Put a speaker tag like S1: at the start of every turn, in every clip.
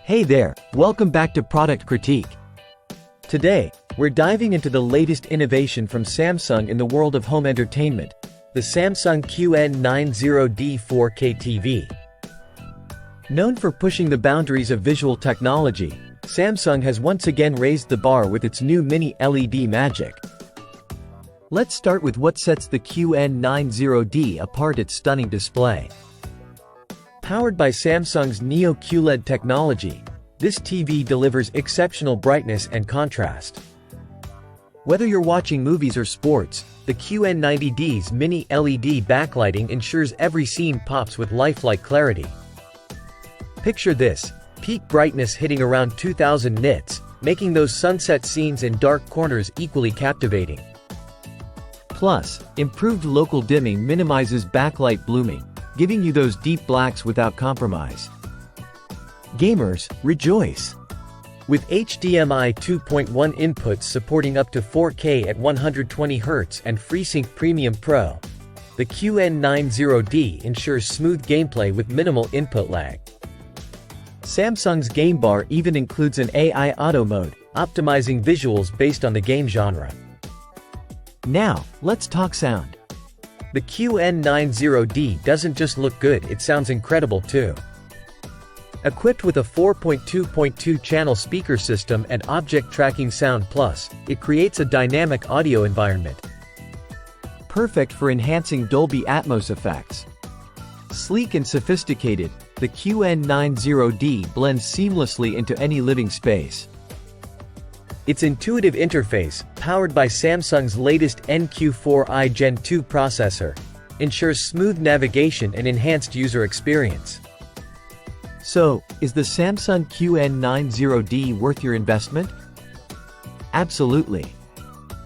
S1: Hey there, welcome back to Product Critique. Today, we're diving into the latest innovation from Samsung in the world of home entertainment, the Samsung QN90D 4K TV. Known for pushing the boundaries of visual technology, Samsung has once again raised the bar with its new mini LED magic. Let's start with what sets the QN90D apart: its stunning display. Powered by Samsung's Neo QLED technology, this TV delivers exceptional brightness and contrast. Whether you're watching movies or sports, the QN90D's mini LED backlighting ensures every scene pops with lifelike clarity. Picture this: peak brightness hitting around 2000 nits, making those sunset scenes in dark corners equally captivating. Plus, improved local dimming minimizes backlight blooming, giving you those deep blacks without compromise. Gamers, rejoice! With HDMI 2.1 inputs supporting up to 4K at 120Hz and FreeSync Premium Pro, the QN90D ensures smooth gameplay with minimal input lag. Samsung's Game Bar even includes an AI Auto mode, optimizing visuals based on the game genre. Now, let's talk sound. The QN90D doesn't just look good, it sounds incredible too. Equipped with a 4.2.2 channel speaker system and Object Tracking Sound Plus, it creates a dynamic audio environment. Perfect for enhancing Dolby Atmos effects. Sleek and sophisticated, the QN90D blends seamlessly into any living space. Its intuitive interface, powered by Samsung's latest NQ4i Gen 2 processor, ensures smooth navigation and enhanced user experience. So, is the Samsung QN90D worth your investment? Absolutely.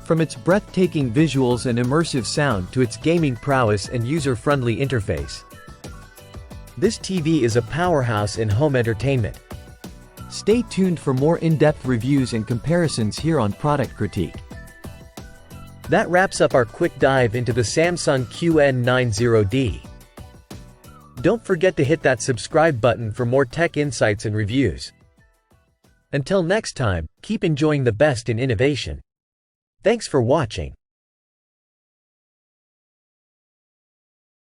S1: From its breathtaking visuals and immersive sound to its gaming prowess and user-friendly interface, this TV is a powerhouse in home entertainment. Stay tuned for more in-depth reviews and comparisons here on Product Critique. That wraps up our quick dive into the Samsung QN90D. Don't forget to hit that subscribe button for more tech insights and reviews. Until next time, keep enjoying the best in innovation. Thanks for watching.